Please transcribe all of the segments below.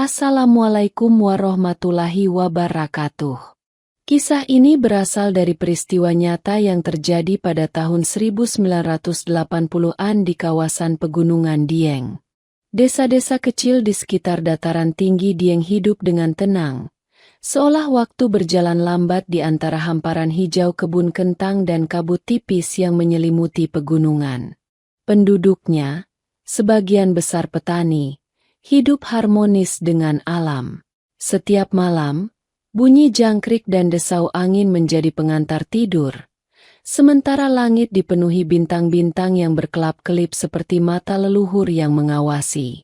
Assalamualaikum warahmatullahi wabarakatuh. Kisah ini berasal dari peristiwa nyata yang terjadi pada tahun 1980-an di kawasan Pegunungan Dieng. Desa-desa kecil di sekitar dataran tinggi Dieng hidup dengan tenang, seolah waktu berjalan lambat di antara hamparan hijau kebun kentang dan kabut tipis yang menyelimuti pegunungan. Penduduknya, sebagian besar petani, hidup harmonis dengan alam. Setiap malam, bunyi jangkrik dan desau angin menjadi pengantar tidur, sementara langit dipenuhi bintang-bintang yang berkelap-kelip seperti mata leluhur yang mengawasi.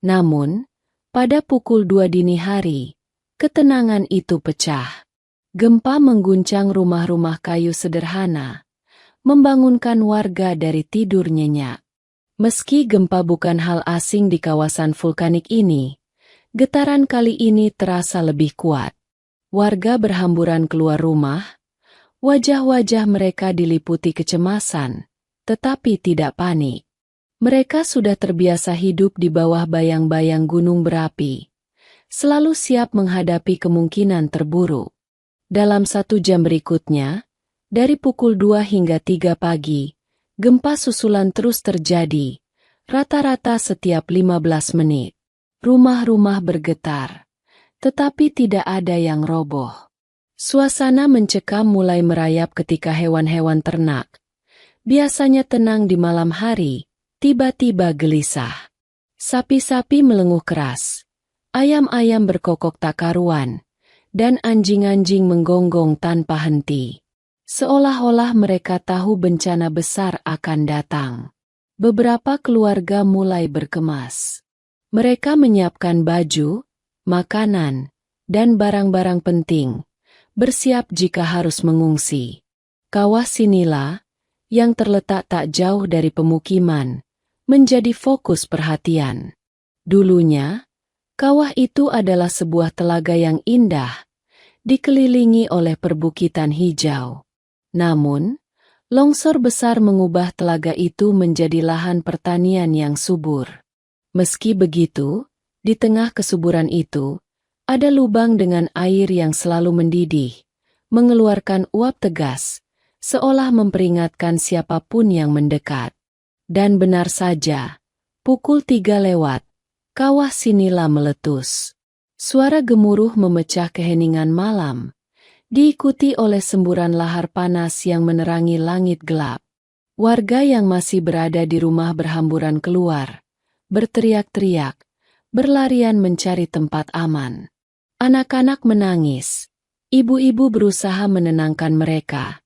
Namun, pada pukul 2 dini hari, ketenangan itu pecah. Gempa mengguncang rumah-rumah kayu sederhana, membangunkan warga dari tidur nyenyak. Meski gempa bukan hal asing di kawasan vulkanik ini, getaran kali ini terasa lebih kuat. Warga berhamburan keluar rumah, wajah-wajah mereka diliputi kecemasan, tetapi tidak panik. Mereka sudah terbiasa hidup di bawah bayang-bayang gunung berapi, selalu siap menghadapi kemungkinan terburuk. Dalam 1 jam berikutnya, dari pukul 2 hingga 3 pagi, gempa susulan terus terjadi, rata-rata setiap 15 menit. Rumah-rumah bergetar, tetapi tidak ada yang roboh. Suasana mencekam mulai merayap ketika hewan-hewan ternak, biasanya tenang di malam hari, tiba-tiba gelisah. Sapi-sapi melenguh keras, ayam-ayam berkokok tak karuan, dan anjing-anjing menggonggong tanpa henti. Seolah-olah mereka tahu bencana besar akan datang. Beberapa keluarga mulai berkemas. Mereka menyiapkan baju, makanan, dan barang-barang penting, bersiap jika harus mengungsi. Kawah Sinila, yang terletak tak jauh dari pemukiman, menjadi fokus perhatian. Dulunya, kawah itu adalah sebuah telaga yang indah, dikelilingi oleh perbukitan hijau. Namun, longsor besar mengubah telaga itu menjadi lahan pertanian yang subur. Meski begitu, di tengah kesuburan itu, ada lubang dengan air yang selalu mendidih, mengeluarkan uap tegas, seolah memperingatkan siapapun yang mendekat. Dan benar saja, pukul 3 lewat, kawah Sinila meletus. Suara gemuruh memecah keheningan malam, diikuti oleh semburan lahar panas yang menerangi langit gelap. Warga yang masih berada di rumah berhamburan keluar, berteriak-teriak, berlarian mencari tempat aman. Anak-anak menangis, ibu-ibu berusaha menenangkan mereka,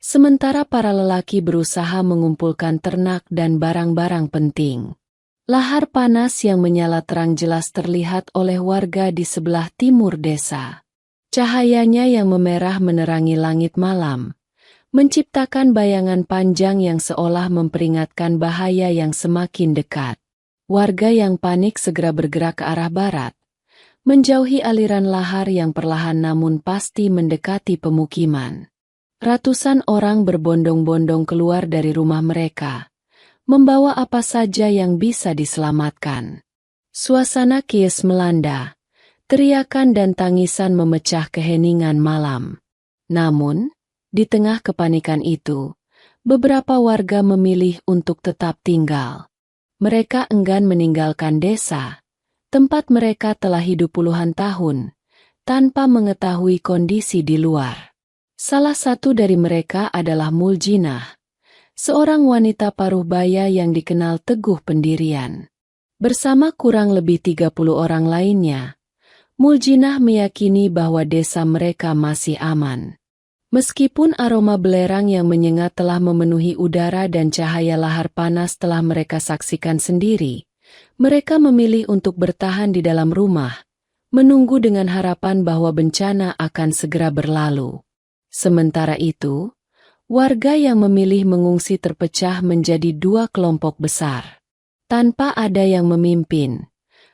sementara para lelaki berusaha mengumpulkan ternak dan barang-barang penting. Lahar panas yang menyala terang jelas terlihat oleh warga di sebelah timur desa. Cahayanya yang memerah menerangi langit malam, menciptakan bayangan panjang yang seolah memperingatkan bahaya yang semakin dekat. Warga yang panik segera bergerak ke arah barat, menjauhi aliran lahar yang perlahan namun pasti mendekati pemukiman. Ratusan orang berbondong-bondong keluar dari rumah mereka, membawa apa saja yang bisa diselamatkan. Suasana kias melanda. Teriakan dan tangisan memecah keheningan malam. Namun, di tengah kepanikan itu, beberapa warga memilih untuk tetap tinggal. Mereka enggan meninggalkan desa, tempat mereka telah hidup puluhan tahun, tanpa mengetahui kondisi di luar. Salah satu dari mereka adalah Muljinah, seorang wanita paruh baya yang dikenal teguh pendirian. Bersama kurang lebih 30 orang lainnya, Muljinah meyakini bahwa desa mereka masih aman. Meskipun aroma belerang yang menyengat telah memenuhi udara dan cahaya lahar panas telah mereka saksikan sendiri, mereka memilih untuk bertahan di dalam rumah, menunggu dengan harapan bahwa bencana akan segera berlalu. Sementara itu, warga yang memilih mengungsi terpecah menjadi 2 kelompok besar. Tanpa ada yang memimpin,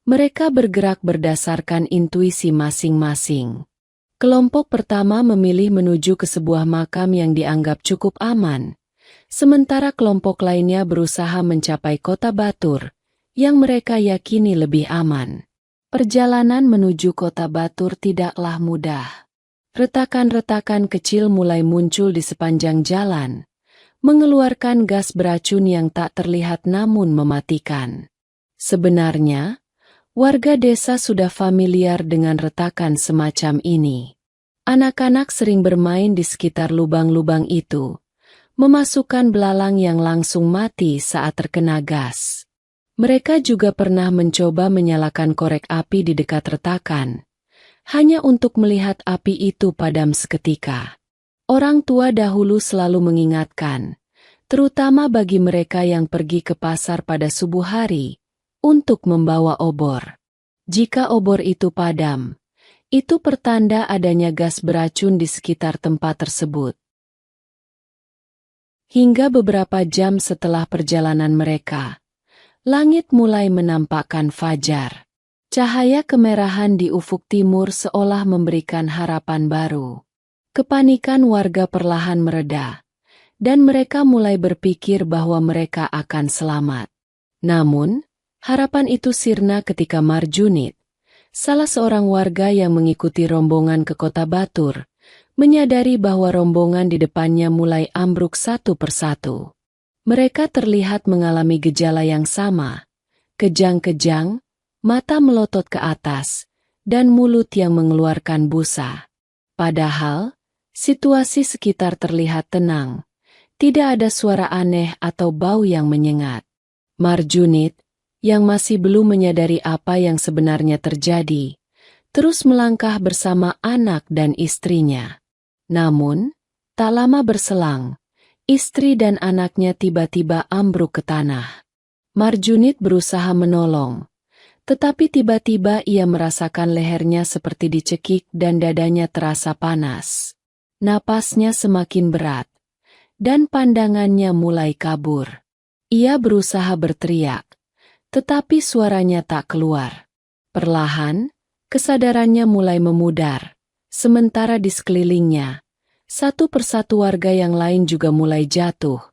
mereka bergerak berdasarkan intuisi masing-masing. Kelompok pertama memilih menuju ke sebuah makam yang dianggap cukup aman, sementara kelompok lainnya berusaha mencapai kota Batur, yang mereka yakini lebih aman. Perjalanan menuju kota Batur tidaklah mudah. Retakan-retakan kecil mulai muncul di sepanjang jalan, mengeluarkan gas beracun yang tak terlihat namun mematikan. Sebenarnya, warga desa sudah familiar dengan retakan semacam ini. Anak-anak sering bermain di sekitar lubang-lubang itu, memasukkan belalang yang langsung mati saat terkena gas. Mereka juga pernah mencoba menyalakan korek api di dekat retakan, hanya untuk melihat api itu padam seketika. Orang tua dahulu selalu mengingatkan, terutama bagi mereka yang pergi ke pasar pada subuh hari, untuk membawa obor. Jika obor itu padam, itu pertanda adanya gas beracun di sekitar tempat tersebut. Hingga beberapa jam setelah perjalanan mereka, langit mulai menampakkan fajar. Cahaya kemerahan di ufuk timur seolah memberikan harapan baru. Kepanikan warga perlahan mereda, dan mereka mulai berpikir bahwa mereka akan selamat. Namun, harapan itu sirna ketika Marjunit, salah seorang warga yang mengikuti rombongan ke kota Batur, menyadari bahwa rombongan di depannya mulai ambruk satu persatu. Mereka terlihat mengalami gejala yang sama, kejang-kejang, mata melotot ke atas, dan mulut yang mengeluarkan busa. Padahal, situasi sekitar terlihat tenang, tidak ada suara aneh atau bau yang menyengat. Marjunit, yang masih belum menyadari apa yang sebenarnya terjadi, terus melangkah bersama anak dan istrinya. Namun, tak lama berselang, istri dan anaknya tiba-tiba ambruk ke tanah. Marjunit berusaha menolong, tetapi tiba-tiba ia merasakan lehernya seperti dicekik dan dadanya terasa panas. Napasnya semakin berat, dan pandangannya mulai kabur. Ia berusaha berteriak, tetapi suaranya tak keluar. Perlahan, kesadarannya mulai memudar, sementara di sekelilingnya, satu persatu warga yang lain juga mulai jatuh,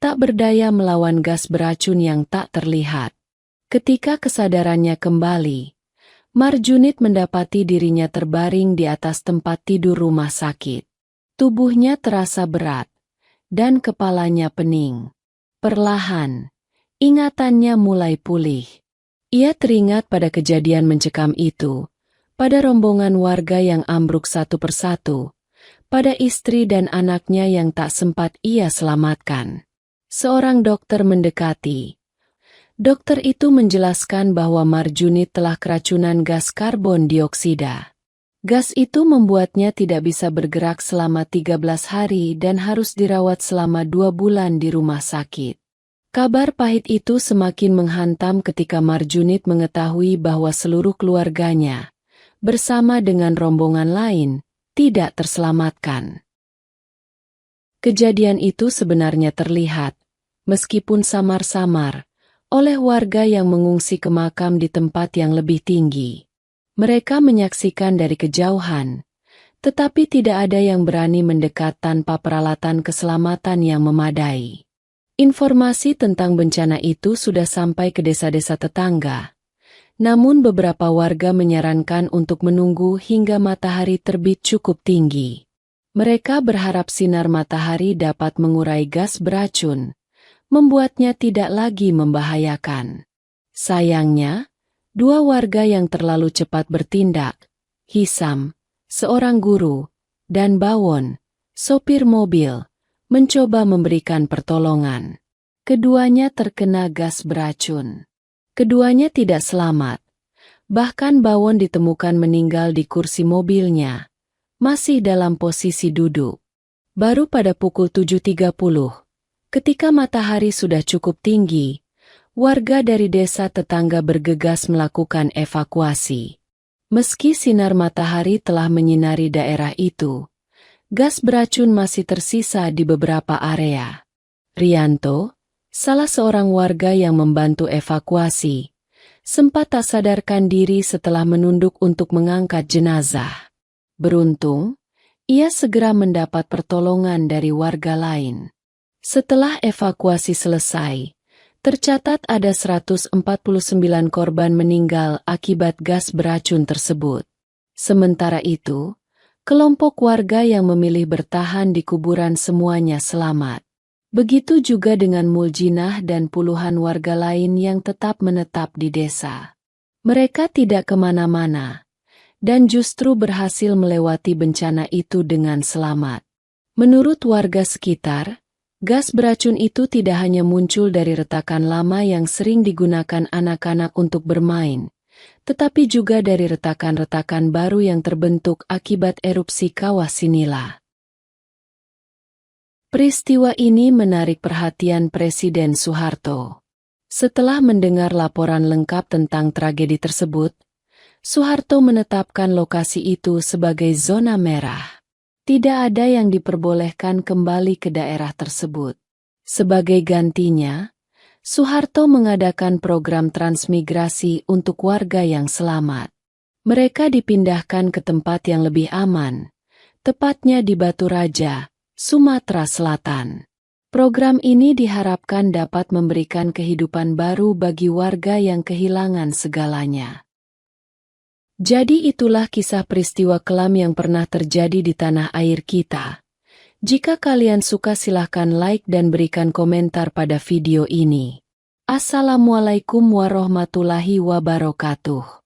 tak berdaya melawan gas beracun yang tak terlihat. Ketika kesadarannya kembali, Marjunit mendapati dirinya terbaring di atas tempat tidur rumah sakit. Tubuhnya terasa berat, dan kepalanya pening. Perlahan, ingatannya mulai pulih. Ia teringat pada kejadian mencekam itu, pada rombongan warga yang ambruk satu persatu, pada istri dan anaknya yang tak sempat ia selamatkan. Seorang dokter mendekati. Dokter itu menjelaskan bahwa Marjunit telah keracunan gas karbon dioksida. Gas itu membuatnya tidak bisa bergerak selama 13 hari dan harus dirawat selama 2 bulan di rumah sakit. Kabar pahit itu semakin menghantam ketika Marjunit mengetahui bahwa seluruh keluarganya, bersama dengan rombongan lain, tidak terselamatkan. Kejadian itu sebenarnya terlihat, meskipun samar-samar, oleh warga yang mengungsi ke makam di tempat yang lebih tinggi. Mereka menyaksikan dari kejauhan, tetapi tidak ada yang berani mendekat tanpa peralatan keselamatan yang memadai. Informasi tentang bencana itu sudah sampai ke desa-desa tetangga, namun beberapa warga menyarankan untuk menunggu hingga matahari terbit cukup tinggi. Mereka berharap sinar matahari dapat mengurai gas beracun, membuatnya tidak lagi membahayakan. Sayangnya, 2 warga yang terlalu cepat bertindak, Hisam, seorang guru, dan Bawon, sopir mobil, mencoba memberikan pertolongan. Keduanya terkena gas beracun. Keduanya tidak selamat. Bahkan Bawon ditemukan meninggal di kursi mobilnya, masih dalam posisi duduk. Baru pada pukul 7.30, ketika matahari sudah cukup tinggi, warga dari desa tetangga bergegas melakukan evakuasi. Meski sinar matahari telah menyinari daerah itu, gas beracun masih tersisa di beberapa area. Rianto, salah seorang warga yang membantu evakuasi, sempat tak sadarkan diri setelah menunduk untuk mengangkat jenazah. Beruntung, ia segera mendapat pertolongan dari warga lain. Setelah evakuasi selesai, Tercatat ada 149 korban meninggal akibat gas beracun tersebut. Sementara itu, kelompok warga yang memilih bertahan di kuburan semuanya selamat. Begitu juga dengan Muljinah dan puluhan warga lain yang tetap menetap di desa. Mereka tidak kemana-mana, dan justru berhasil melewati bencana itu dengan selamat. Menurut warga sekitar, gas beracun itu tidak hanya muncul dari retakan lama yang sering digunakan anak-anak untuk bermain, tetapi juga dari retakan-retakan baru yang terbentuk akibat erupsi kawah Sinila. Peristiwa ini menarik perhatian Presiden Soeharto. Setelah mendengar laporan lengkap tentang tragedi tersebut, Soeharto menetapkan lokasi itu sebagai zona merah. Tidak ada yang diperbolehkan kembali ke daerah tersebut. Sebagai gantinya, Soeharto mengadakan program transmigrasi untuk warga yang selamat. Mereka dipindahkan ke tempat yang lebih aman, tepatnya di Batu Raja, Sumatera Selatan. Program ini diharapkan dapat memberikan kehidupan baru bagi warga yang kehilangan segalanya. Jadi itulah kisah peristiwa kelam yang pernah terjadi di tanah air kita. Jika kalian suka silahkan like dan berikan komentar pada video ini. Assalamualaikum warahmatullahi wabarakatuh.